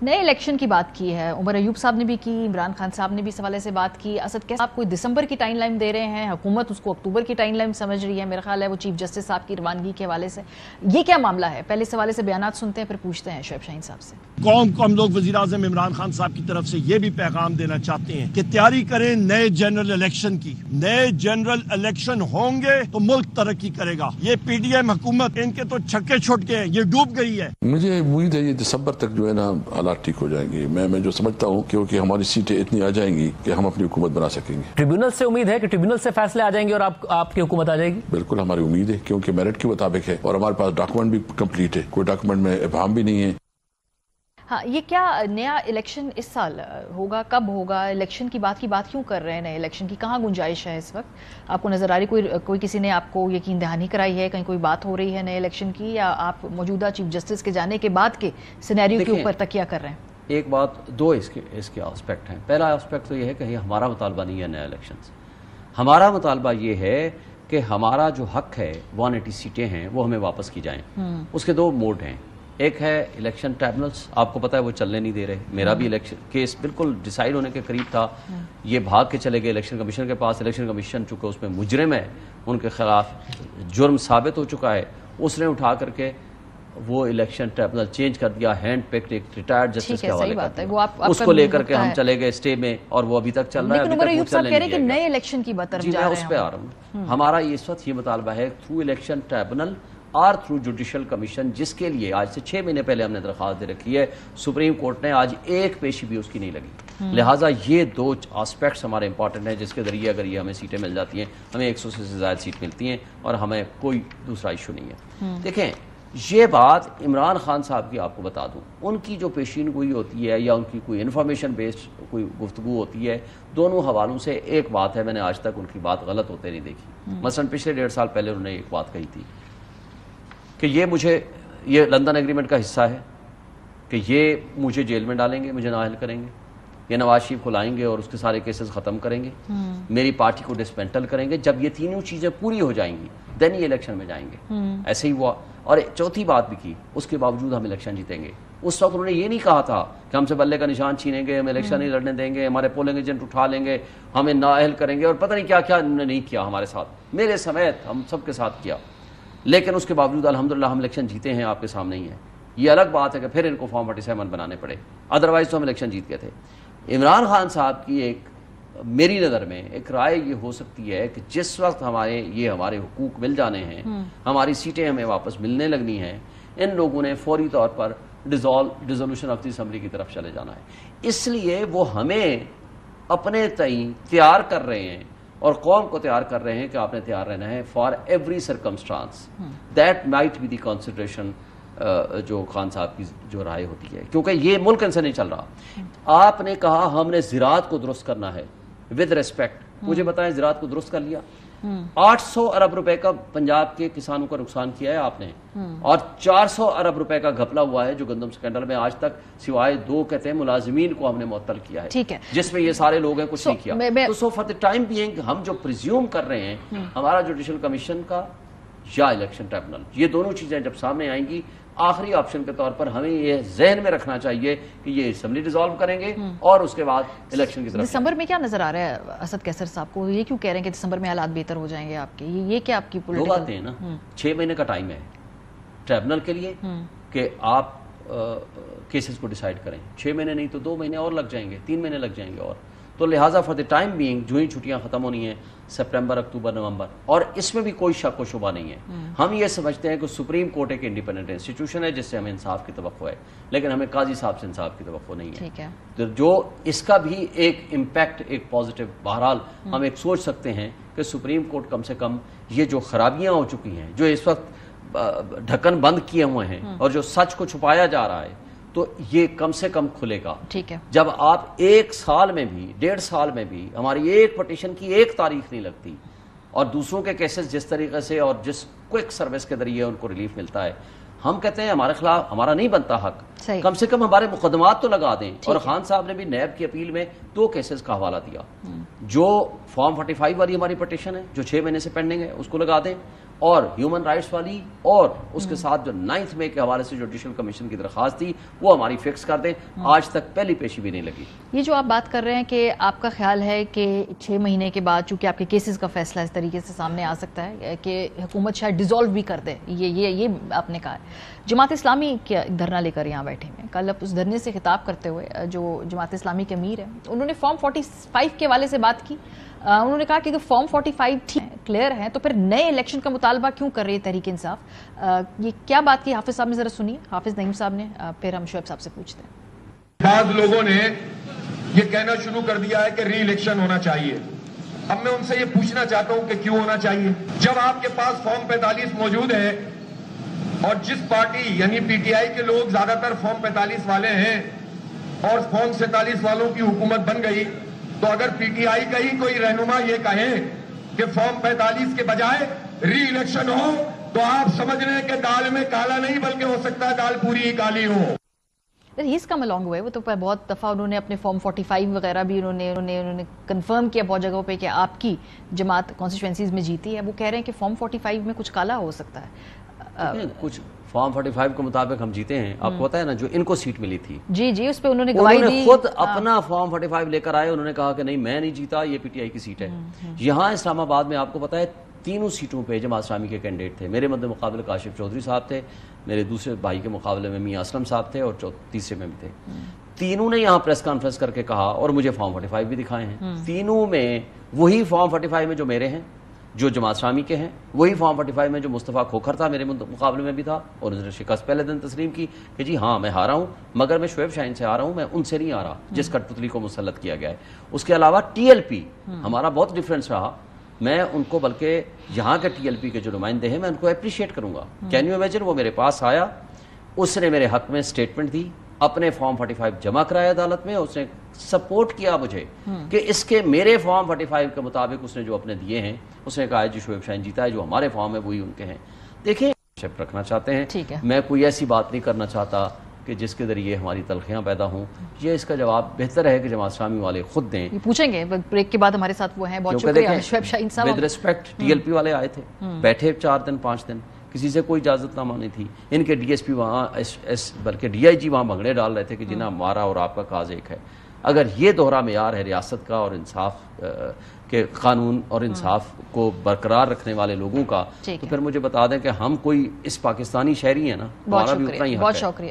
نئے الیکشن کی بات کی ہے، عمر ایوب صاحب نے بھی کی، عمران خان صاحب نے بھی اس حوالے سے بات کی. اسد کیسے آپ کوئی دسمبر کی ٹائم لائن دے رہے ہیں، حکومت اس کو اکتوبر کی ٹائم لائن سمجھ رہی ہے، میرا خیال ہے وہ چیف جسٹس صاحب کی روانگی کے حوالے سے. یہ کیا معاملہ ہے؟ پہلے اس حوالے سے بیانات سنتے ہیں پھر پوچھتے ہیں شعیب شاہین صاحب سے. قوم کو ہم لوگ وزیر اعظم عمران خان صاحب کی طرف سے یہ بھی پیغام دینا چاہتے ہیں کہ تیاری کریں نئے جنرل الیکشن کی. نئے جنرل الیکشن ہوں گے تو ملک ترقی کرے گا. یہ پی ڈی ایم حکومت ان کے تو چھکے چھوٹ گئے ہیں، یہ ڈوب گئی ہے. مجھے امید ہے یہ دسمبر تک جو ہے نا حالات ٹھیک ہو جائیں گے. میں جو سمجھتا ہوں کیونکہ ہماری سیٹیں اتنی آ جائیں گی کہ ہم اپنی حکومت بنا سکیں گے. ٹریبیونل سے امید ہے کہ ٹریبیونل سے فیصلے آ جائیں گے اور آپ کی حکومت آ جائے گی؟ بالکل ہماری امید ہے کیونکہ میرٹ کے مطابق ہے اور ہمارے پاس ڈاکومنٹ بھی کمپلیٹ ہے، کوئی ڈاکومنٹ میں ابہام بھی نہیں ہے. ہاں، یہ کیا نیا الیکشن اس سال ہوگا؟ کب ہوگا؟ الیکشن کی بات کیوں کر رہے ہیں؟ نئے الیکشن کی کہاں گنجائش ہے اس وقت؟ آپ کو نظر آ رہی کوئی کسی نے آپ کو یقین دہانی کرائی ہے؟ کہیں کوئی بات ہو رہی ہے نئے الیکشن کی، یا آپ موجودہ چیف جسٹس کے جانے کے بعد کے سینیریو کے اوپر تکیہ کر رہے ہیں؟ ایک بات، دو اس کے آسپیکٹ ہیں. پہلا آسپیکٹ تو یہ ہے کہ ہمارا مطالبہ نہیں ہے نیا الیکشن سے. ہمارا مطالبہ یہ ہے کہ ہمارا جو حق ہے 180 سیٹیں ہیں وہ ہمیں واپس کی جائیں. اس کے دو موڈ ہیں. ایک ہے الیکشن ٹریبونلز، آپ کو پتہ ہے وہ چلنے نہیں دے رہے. میرا بھی الیکشن کیس بالکل ڈیسائیڈ ہونے کے قریب تھا، یہ بھاگ کے چلے گئے الیکشن کمیشن کے پاس. الیکشن کمیشن چونکہ اس میں مجرم ہے، ان کے خلاف جرم ثابت ہو چکا ہے، اس نے اٹھا کر کے وہ الیکشن ٹریبونل چینج کر دیا، ہینڈ پکڈ ایک ریٹائرڈ جسٹس کے حوالے کر دیا. اس کو لے کر کے ہم چلے گئے اسٹے میں اور وہ ابھی تک چل رہا ہے. لیکن عمر ایوب صاحب کہہ رہے ہیں کہ نئے الیکشن کی طرف جا رہے ہیں. میں اس پہ آ رہا ہوں. ہمارا اس وقت یہ مطالبہ ہے تھرو الیکشن ٹریبونل اور تھرو جوڈیشل کمیشن، جس کے لیے آج سے 6 مہینے پہلے ہم نے درخواست دے رکھی ہے. سپریم کورٹ نے آج ایک پیشی بھی اس کی نہیں لگی. لہٰذا یہ دو آسپیکٹس ہمارے امپورٹنٹ ہیں جس کے ذریعے اگر یہ ہمیں سیٹیں مل جاتی ہیں، ہمیں 100 سے زائد سیٹ ملتی ہیں اور ہمیں کوئی دوسرا ایشو نہیں ہے. دیکھیں، یہ بات عمران خان صاحب کی آپ کو بتا دوں، ان کی جو پیشین گوئی ہوتی ہے یا ان کی کوئی انفارمیشن بیسڈ کوئی گفتگو ہوتی ہے، دونوں حوالوں سے ایک بات ہے، میں نے آج تک ان کی بات غلط ہوتے نہیں دیکھی. مثلا پچھلے 1.5 سال پہلے انہوں نے ایک بات کہی تھی کہ یہ لندن ایگریمنٹ کا حصہ ہے، کہ یہ مجھے جیل میں ڈالیں گے، مجھے نااہل کریں گے، یہ نواز شریف کو لائیں گے اور اس کے سارے کیسز ختم کریں گے، میری پارٹی کو ڈسمینٹل کریں گے. جب یہ تینوں چیزیں پوری ہو جائیں گی دین یہ الیکشن میں جائیں گے. ایسے ہی ہوا. اور چوتھی بات بھی کی، اس کے باوجود ہم الیکشن جیتیں گے. اس وقت انہوں نے یہ نہیں کہا تھا کہ ہم سے بلے کا نشان چھینیں گے، ہم الیکشن نہیں لڑنے دیں گے، ہمارے پولنگ ایجنٹ اٹھا لیں گے، ہمیں نااہل کریں گے، اور پتہ نہیں کیا کیا انہوں نے نہیں کیا ہمارے ساتھ، میرے سمیت ہم سب کے ساتھ کیا. لیکن اس کے باوجود الحمدللہ ہم الیکشن جیتے ہیں، آپ کے سامنے ہی ہیں. یہ الگ بات ہے کہ پھر ان کو فارم 47 بنانے پڑے، ادروائز تو ہم الیکشن جیت گئے تھے. عمران خان صاحب کی میری نظر میں ایک رائے یہ ہو سکتی ہے کہ جس وقت ہمارے حقوق مل جانے ہیں، ہماری سیٹیں ہمیں واپس ملنے لگنی ہیں، ان لوگوں نے فوری طور پر ڈیزولوشن آف دی اسمبلی کی طرف چلے جانا ہے. اس لیے وہ ہمیں اپنے تئیں تیار کر رہے ہیں اور قوم کو تیار کر رہے ہیں کہ آپ نے تیار رہنا ہے for every circumstance. That might be the consideration جو خان صاحب کی جو رائے ہوتی ہے، کیونکہ یہ ملک ان سے نہیں چل رہا. آپ نے کہا ہم نے زراعت کو درست کرنا ہے. ود ریسپیکٹ مجھے بتائیں، زراعت کو درست کر لیا؟ 800 ارب روپے کا پنجاب کے کسانوں کا نقصان کیا ہے آپ نے، اور 400 ارب روپے کا گھپلا ہوا ہے جو گندم سکینڈل میں آج تک سوائے 2 کہتے ہیں ملازمین کو ہم نے معطل کیا ہے، جس میں یہ سارے لوگ ہیں، کچھ نہیں کیا. تو فار دی ٹائم بینگ ہم جو پریزیوم کر رہے ہیں، ہمارا جوڈیشل کمیشن کا یا الیکشن ٹریبونل، یہ دونوں چیزیں جب سامنے آئیں گی، آخری آپشن کے طور پر ہمیں یہ ذہن میں رکھنا چاہیے کہ یہ اسمبلی ڈیزالو کریں گے اور اس کے بعد الیکشن کی طرف. دسمبر میں کیا نظر آ رہا ہے اسد کیسر صاحب کو؟ یہ کیوں کہہ رہے ہیں کہ دسمبر میں حالات بہتر ہو جائیں گے آپ کے؟ یہ کیا آپ کی لوگ آتے ہیں نا، 6 مہینے کا ٹائم ہے ٹریبونل کے لیے کہ آپ کیسز کو ڈیسائیڈ کریں. 6 مہینے نہیں تو 2 مہینے اور لگ جائیں گے، 3 مہینے لگ جائیں گے. اور تو لہٰذا فار دی ٹائم بینگ جو ہی چھٹیاں ختم ہونی ہیں سپٹمبر، اکتوبر، نومبر، اور اس میں بھی کوئی شک و شبہ نہیں ہے. ہم یہ سمجھتے ہیں کہ سپریم کورٹ ایک انڈیپینڈنٹ انسٹیٹیوشن ہے جس سے ہمیں انصاف کی توقع ہے، لیکن ہمیں قاضی صاحب سے انصاف کی توقع نہیں ہے. تو جو اس کا بھی ایک امپیکٹ، ایک پازیٹیو، بہرحال ہم ایک سوچ سکتے ہیں کہ سپریم کورٹ کم سے کم یہ جو خرابیاں ہو چکی ہیں، جو اس وقت ڈھکن بند کیے ہوئے ہیں اور جو سچ کو چھپایا جا رہا ہے، تو یہ کم سے کم کھلے گا. جب آپ 1 سال میں بھی 1.5 سال میں بھی ہماری ایک پٹیشن کی 1 تاریخ نہیں لگتی اور دوسروں کے کیسز جس طریقے سے اور جس کوئک سروس کے ذریعے ان کو ریلیف ملتا ہے، ہم کہتے ہیں ہمارے خلاف ہمارا نہیں بنتا حق، کم سے کم ہمارے مقدمات تو لگا دیں. اور خان صاحب نے بھی نیب کی اپیل میں 2 کیسز کا حوالہ دیا. جو فارم 45 والی ہماری پٹیشن ہے جو 6 مہینے سے پینڈنگ ہے اس کو لگا دیں، اور ہیومن رائٹس والی اور اس کے ساتھ جو 9 مئی کے حوالے سے جوڈیشل کمیشن کی درخواست تھی وہ ہماری فکس کر دیں. آج تک پہلی پیشی بھی نہیں لگی. یہ جو آپ بات کر رہے ہیں کہ آپ کا خیال ہے کہ 6 مہینے کے بعد چونکہ آپ کے کیسز کا فیصلہ اس طریقے سے سامنے آ سکتا ہے کہ حکومت شاید ڈیزالو بھی کر دے, یہ آپ نے کہا ہے. جماعت اسلامی کیا دھرنا لے کر یہاں بیٹھے ہیں. کل اس دھرنے سے خطاب کرتے ہوئے جو جماعت اسلامی کے امیر ہیں انہوں نے فارم 45 کے حوالے سے بات کی. انہوں نے کہا کہ اگر فارم 45 کلیئر ہیں تو پھر نئے الیکشن کا مطالبہ کیوں کر رہی ہے تحریک انصاف. یہ کیا بات کی حافظ صاحب نے, ذرا سنیے حافظ نعیم صاحب نے, پھر ہم شعیب صاحب سے پوچھتے ہیں. بعض لوگوں نے یہ کہنا شروع کر دیا ہے کہ ری الیکشن ہونا چاہیے. اب میں ان سے یہ پوچھنا چاہتا ہوں کہ کیوں ہونا چاہیے جب آپ کے پاس فارم 45 موجود ہے اور جس پارٹی یعنی پی ٹی آئی کے لوگ زیادہ تر فارم 45 والے ہیں اور فارم 47 والوں کی حکومت بن گئی, تو اگر پی ٹی آئی کا ہی کوئی رہنما یہ کہے کہ فارم 45 کے بجائے ری الیکشن ہو تو آپ سمجھ رہے ہیں کہ دال میں کالا نہیں بلکہ ہو سکتا ہے دال پوری ہی کالی ہو. ہیز کم along ہوئے, وہ تو بہت دفعہ انہوں نے اپنے فارم 45 وغیرہ بھی انہوں نے کنفرم کیا بہت جگہوں پہ کہ آپ کی جماعت کانسٹیچوئنسیز میں جیتی ہے. وہ کہہ رہے ہیں کہ فارم 45 میں کچھ کالا ہو سکتا ہے. کچھ فارم 45 کے مطابق ہم جیتے ہیں. آپ کو پتا ہے نا جو ان کو سیٹ ملی تھی, جی اس پہ انہوں نے گواہی دی, خود اپنا فارم 45 لے کر آئے. انہوں نے کہا کہ نہیں میں نہیں جیتا, یہ پی ٹی آئی کی سیٹ ہے. یہاں اسلام آباد میں آپ کو پتا ہے 3 سیٹوں پہ جماعت اسلامی کے کینڈیڈیٹ تھے. میرے مد مقابل کاشف چودھری صاحب تھے, میرے دوسرے بھائی کے مقابلے میں میاں اسلم صاحب تھے اور تیسرے میں بھی تھے. تینوں نے یہاں پریس کانفرنس کر کے کہا اور مجھے فارم 45 بھی دکھائے ہیں. تینوں میں وہی فارم 45 میں جو میرے ہیں, جو جماعت اسلامی کے ہیں, وہی فارم 45 میں جو مصطفیٰ کھوکھر تھا میرے مقابلے میں بھی تھا, اور انہوں نے شکست پہلے دن تسلیم کی کہ جی ہاں میں ہارا ہوں, مگر میں شعیب شاہین سے ہارا ہوں, میں ان سے نہیں ہارا جس کٹ پتلی کو مسلط کیا گیا ہے. اس کے علاوہ ٹی ایل پی ہمارا بہت ڈفرینس رہا. میں ان کو بلکہ یہاں کے ٹی ایل پی کے جو نمائندے ہیں میں ان کو اپریشیٹ کروں گا. کین یو امیجن, وہ میرے پاس آیا, اس نے میرے حق میں سٹیٹمنٹ دی, اپنے فارم 45 جمع کرایا عدالت میں, اس نے سپورٹ کیا مجھے کہ اس کے میرے فارم 45 کے مطابق اس نے جو اپنے دیے ہیں, اس نے کہا جی شعیب شاہین جیتا ہے, جو ہمارے فارم ہے وہی ان کے ہیں. دیکھیں شپ رکھنا چاہتے ہیں, میں کوئی ایسی بات نہیں کرنا چاہتا کہ جس کے ذریعے ہماری تلخیاں پیدا ہوں. یہ اس کا جواب بہتر ہے کہ جماعت اسلامی والے خود دیں. پوچھیں گے بریک کے بعد, ہمارے ساتھ وہ ہیں. بہت شکریہ شعیب شاہین صاحب. With respect T L P والے آئے تھے, بیٹھے 4 دن 5 دن, کسی سے کوئی اجازت نامہ نہیں تھی. ان کے ڈی ایس پی وہاں بلکہ ڈی آئی جی وہاں بھنگڑے ڈال رہے تھے کہ جنہیں ہمارا اور آپ کا کاز ایک ہے. اگر یہ دوہرا معیار ہے ریاست کا اور انصاف کے قانون اور انصاف کو برقرار رکھنے والے لوگوں کا, تو پھر مجھے بتا دیں کہ ہم کوئی اس پاکستانی شہری ہیں نا, ہمارا بھی اتنا ہی حق ہے. بہت شکریہ.